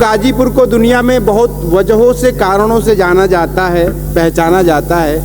गाजीपुर को दुनिया में बहुत वजहों से, कारणों से जाना जाता है, पहचाना जाता है,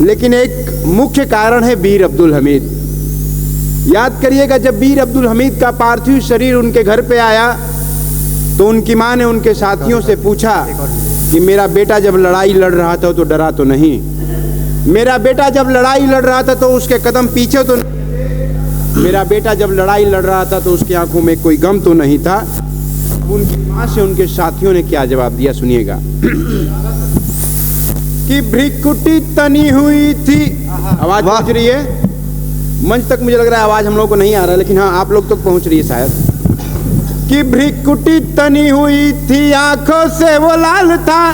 लेकिन एक मुख्य कारण है वीर अब्दुल हमीद। याद करिएगा, जब वीर अब्दुल हमीद का पार्थिव शरीर उनके घर पे आया तो उनकी मां ने उनके साथियों से पूछा कि मेरा बेटा जब लड़ाई लड़ रहा था तो डरा तो नहीं? मेरा बेटा जब लड़ाई लड़ रहा था तो उसके कदम पीछे तो नहीं? मेरा बेटा जब लड़ाई लड़ रहा था तो उसकी आंखों में कोई गम तो नहीं था? उनकी मां से उनके साथियों ने क्या जवाब दिया, सुनिएगा। कि भ्रिकुटी तनी हुई थी, आवाज पहुंच रही है मंच तक? मुझे लग रहा है आवाज हम लोग को नहीं आ रहा है, लेकिन हाँ आप लोग तक पहुंच रही है शायद। कि भ्रिकुटी तनी हुई थी, आंखों से वो लाल था।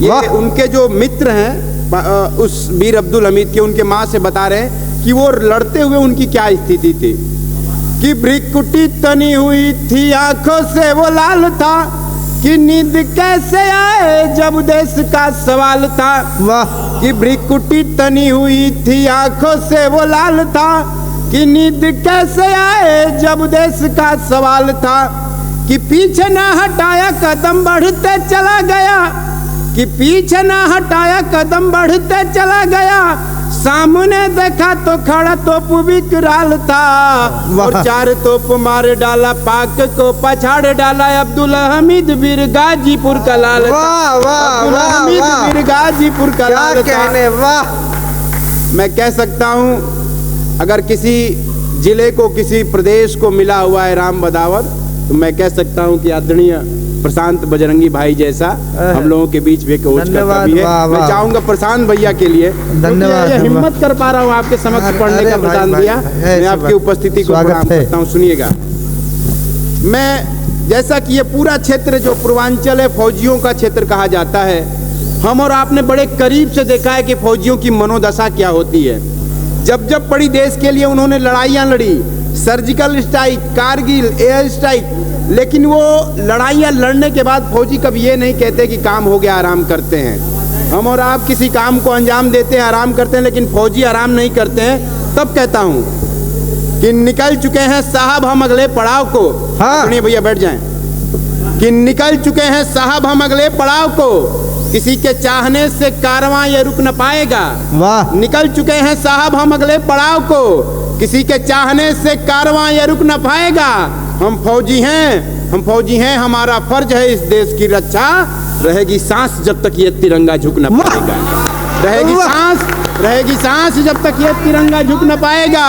ये उनके जो मित्र हैं उस वीर अब्दुल हमीद के, उनके माँ से बता रहे हैं कि वो लड़ते हुए उनकी क्या स्थिति थी। कि भ्रिकुटी तनी हुई थी, आंखों से वो लाल था, कि नींद कैसे आए जब देश का सवाल था। वाह! कि भ्रिकुटी तनी हुई थी, आंखों से वो लाल था, कि नींद कैसे आए जब देश का सवाल था। कि पीछे ना हटाया कदम बढ़ते चला गया, कि पीछे ना हटाया कदम बढ़ते चला गया, सामने देखा तो खड़ा तोप विकराल था, और 4 तोप मार डाला, पाक को पछाड़ डाला। अब्दुल हमीद वीर गाजीपुर का लाल था। अब्दुल हमीद वीर गाजीपुर का लाल था। वाह! मैं कह सकता हूँ, अगर किसी जिले को, किसी प्रदेश को मिला हुआ है राम बदावत, तो मैं कह सकता हूँ कि आदरणीय प्रशांत बजरंगी भाई जैसा हम लोगों के बीच भी कोच करता भी है। मैं चाहूंगा प्रशांत भैया के लिए धन्यवाद। हिम्मत कर पा रहा हूँ आपके समक्ष पढ़ने का प्रशांत भैया, मैं आपकी उपस्थिति को प्रणाम करता हूँ। सुनिएगा, मैं जैसा कि ये पूरा क्षेत्र जो पूर्वांचल है, फौजियों का क्षेत्र कहा जाता है, हम और आपने बड़े करीब से देखा है कि फौजियों की मनोदशा क्या होती है। जब जब पड़ी देश के लिए उन्होंने लड़ाइयाँ लड़ी, surgical strike, Kargil, air strike, लेकिन वो लड़ाइयाँ लड़ने के बाद फौजी कभी ये नहीं कहते कि काम हो गया आराम करते हैं। हम और आप किसी काम को अंजाम देते हैं, आराम करते हैं, लेकिन फौजी आराम नहीं करते हैं। तब कहता हूँ कि निकल चुके हैं साहब हम अगले पड़ाव को। हाँ भैया बैठ जाएं। कि निकल चुके हैं साहब हम अगले पड़ाव को, किसी के चाहने से कारवां ये रुक न पाएगा। वाह! निकल चुके हैं साहब हम अगले पड़ाव को, किसी के चाहने से कारवां ये रुक न पाएगा। हम फौजी हैं, हम फौजी हैं, हमारा फर्ज है इस देश की रक्षा। रहेगी सांस जब तक ये तिरंगा झुक न पाएगा। रहेगी सांस जब तक ये तिरंगा झुक न पाएगा।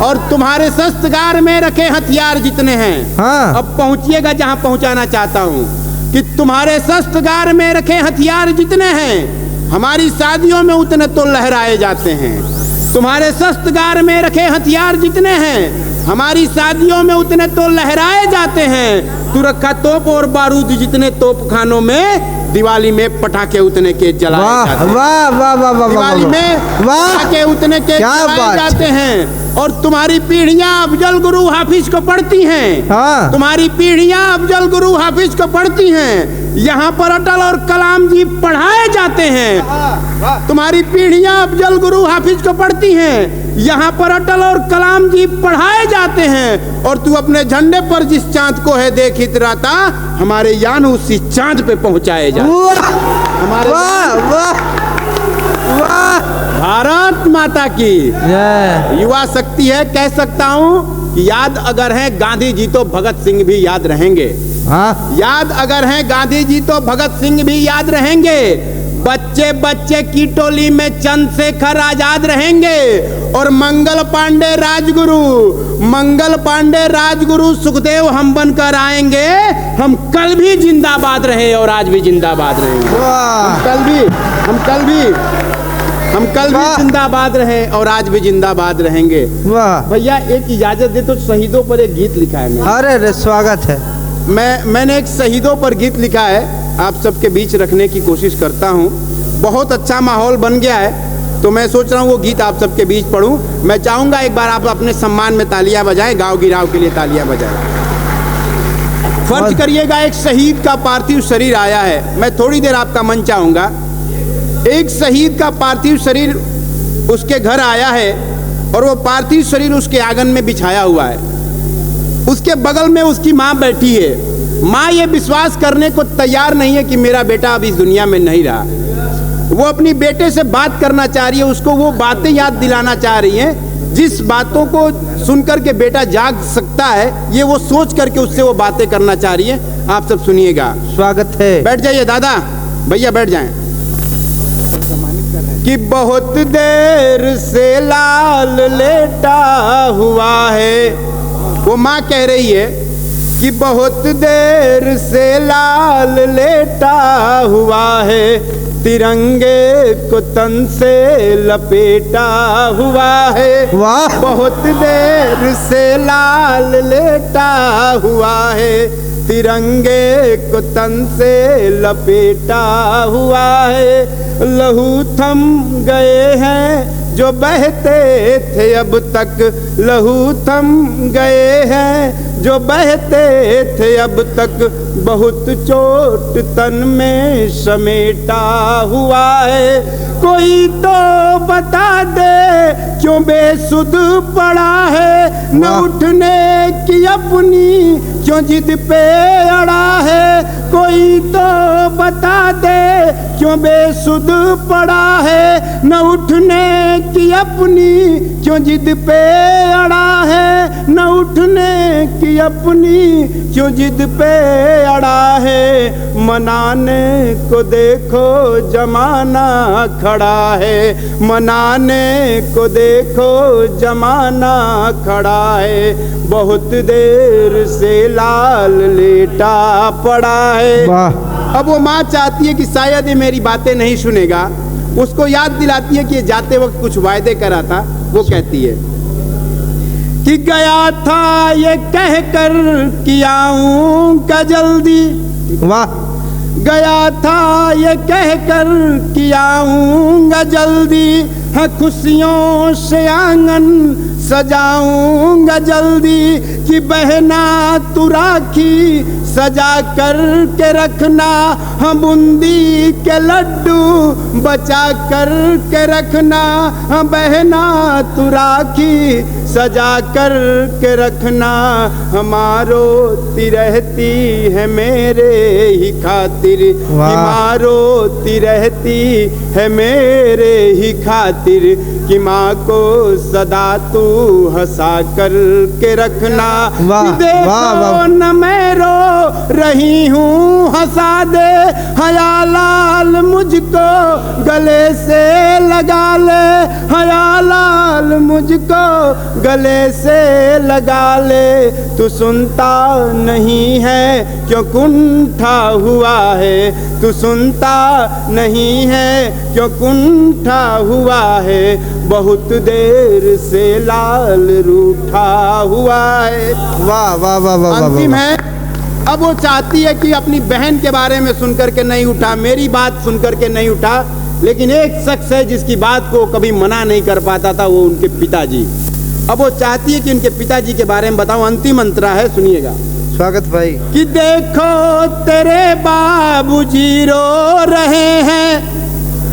और तुम्हारे शस्त्रागार में रखे हथियार जितने हैं, हाँ। अब पहुंचिएगा जहां पहुंचाना चाहता हूं, कि तुम्हारे शस्त्रागार में रखे हथियार जितने हैं, हमारी शादियों में उतने तो लहराए जाते हैं। तुम्हारे शस्त्रागार में रखे हथियार जितने हैं, हमारी शादियों में उतने तो लहराए जाते हैं। तू रखा तोप और बारूद जितने तोप खानों में, दिवाली में पटाखे उतने के जलाए जाते हैं। वाह वाह वाह वाह! दिवाली में पटाखे उतने के जलाए जाते हैं। और तुम्हारी पीढ़ियां अफजल गुरु हाफिज को पढ़ती हैं। हाँ। तुम्हारी पीढ़ियां अफजल गुरु हाफिज को पढ़ती हैं। यहाँ पर अटल और कलाम जी पढ़ाए जाते हैं। तुम्हारी पीढ़ियां अफजल गुरु हाफिज को पढ़ती हैं, यहाँ पर अटल और कलाम जी पढ़ाए जाते हैं। और तू अपने झंडे पर जिस चांद को है देख इतराता, हमारे यान उसी चांद पे पहुंचाए जाते हमारे। भारत माता की युवा शक्ति है। कह सकता हूँ कि याद अगर है गांधी जी तो भगत सिंह भी याद रहेंगे। हाँ? याद अगर है गांधी जी तो भगत सिंह भी याद रहेंगे। बच्चे बच्चे की टोली में चंद्रशेखर आजाद रहेंगे। और मंगल पांडे राजगुरु सुखदेव हम बनकर आएंगे। हम कल भी जिंदाबाद रहे और आज भी जिंदाबाद रहेंगे। हम कल भी जिंदाबाद रहे और आज भी जिंदाबाद रहेंगे। वाह भैया, एक इजाजत दे तो शहीदों पर एक गीत लिखा है मैंने। अरे स्वागत है। मैंने एक शहीदों पर गीत लिखा है, आप सबके बीच रखने की कोशिश करता हूँ। बहुत अच्छा माहौल बन गया है, तो मैं सोच रहा हूँ वो गीत आप सबके बीच पढ़ूँ। मैं चाहूँगा एक बार आप अपने सम्मान में तालियां बजाएं, गाँव गिराव के लिए तालियां बजाएं। फर्ज करिएगा एक शहीद का पार्थिव शरीर आया है, मैं थोड़ी देर आपका मन चाहूँगा। एक शहीद का पार्थिव शरीर उसके घर आया है और वो पार्थिव शरीर उसके आंगन में बिछाया हुआ है। उसके बगल में उसकी माँ बैठी है माँ ये विश्वास करने को तैयार नहीं है कि मेरा बेटा अब इस दुनिया में नहीं रहा। वो अपनी बेटे से बात करना चाह रही है, उसको वो बातें याद दिलाना चाह रही हैं जिस बातों को सुनकर के बेटा जाग सकता है, ये वो सोच करके उससे वो बातें करना चाह रही है। आप सब सुनिएगा। स्वागत है। बैठ जाइए दादा, भैया बैठ जाएं। कि बहुत देर से लाल लेटा हुआ है, वो माँ कह रही है कि बहुत देर से लाल लेटा हुआ है, तिरंगे को तन से लपेटा हुआ है। वाह। बहुत देर से लाल लेटा हुआ है, तिरंगे को तन से लपेटा हुआ है। लहू थम गए हैं जो बहते थे अब तक, लहू थम गए हैं जो बहते थे अब तक, बहुत चोट तन में समेटा हुआ है। कोई तो बता दे क्यों बेसुध पड़ा है, न उठने की अपनी क्यों जिद पे अड़ा है। कोई तो बता दे क्यों बेसुध पड़ा है, न उठने की अपनी क्यों जिद पे अड़ा है, न उठने की अपनी क्यों जिद पे अड़ा है। मनाने को देखो जमाना खड़ा है, मनाने को देखो जमाना खड़ा है, बहुत देर से लाल लेटा पड़ा है। वाह। अब वो माँ चाहती है कि शायद ये मेरी बातें नहीं सुनेगा, उसको याद दिलाती है कि ये जाते वक्त कुछ वायदे करा था। वो कहती है कि गया था ये कहकर कि आऊंगा जल्दी, वाह। गया था ये कहकर कि आऊंगा जल्दी, हाँ खुशियों से आंगन सजाऊंगा जल्दी, कि बहना तू राखी सजा कर के रखना, हम बूंदी के लड्डू बचा कर के रखना, हम बहना तू राखी सजा कर के रखना, हमारो ती रहती है मेरे ही खातिर, हमारो ती रहती है मेरे ही खातिर, कि माँ को सदा तू हंसा कर के रखना। देखो न मैं रो रही हूँ हंसा दे, हया लाल मुझको गले से लगा ले, हया लाल मुझको गले से लगा ले। तू सुनता नहीं है क्यों कुंठा हुआ है, तू सुनता नहीं है क्यों कुंठा हुआ है, बहुत देर से लाल रूठा हुआ है। वाह वाह वाह वाह। अंतिम है, अब वो चाहती है कि अपनी बहन के बारे में सुनकर के नहीं उठा, मेरी बात सुनकर के नहीं उठा, लेकिन एक शख्स है जिसकी बात को कभी मना नहीं कर पाता था, वो उनके पिताजी। अब वो चाहती है कि उनके पिताजी के बारे में बताओ। अंतिम अंतरा है, सुनिएगा। स्वागत भाई। कि देखो तेरे बाबूजी रो रहे हैं,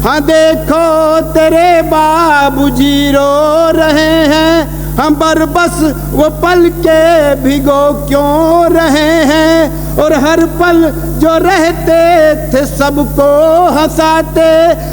हाँ देखो तेरे बाबूजी रो रहे हैं, हम पर बस वो पल के भिगो क्यों रहे हैं, और हर पल जो रहते थे सबको हंसाते,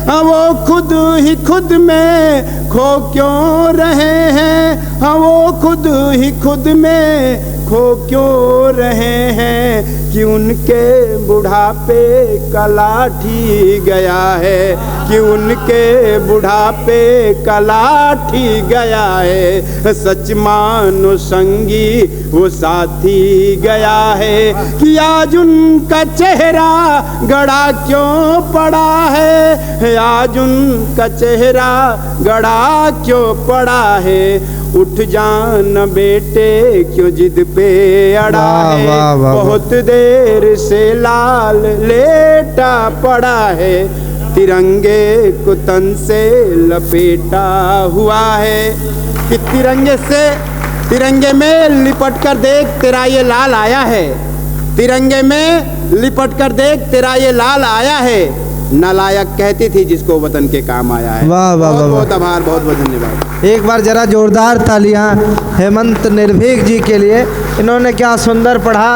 हाँ वो खुद ही खुद में खो क्यों रहे हैं, हाँ वो खुद ही खुद में खो क्यों रहे हैं, कि उनके बुढ़ापे का लाठी गया है, कि उनके बुढ़ापे का लाठी गया है, सच मानो संगी वो साथी गया है, कि आज उनका चेहरा गड़ा क्यों पड़ा है, आज उनका चेहरा गड़ा क्यों पड़ा है, उठ जान बेटे क्यों जिद पे अड़ा है, बहुत देर से लाल लेटा पड़ा है, तिरंगे को तन से लपेटा हुआ है, कि तिरंगे में लिपट कर देख तेरा ये लाल आया है, तिरंगे में लिपट कर देख तेरा ये लाल आया है, नालायक कहती थी जिसको वतन के काम आया है। वाह वाह वाह। बहुत आभार, बहुत बहुत धन्यवाद। एक बार जरा जोरदार तालियां हेमंत निर्भीक जी के लिए। इन्होंने क्या सुंदर पढ़ा।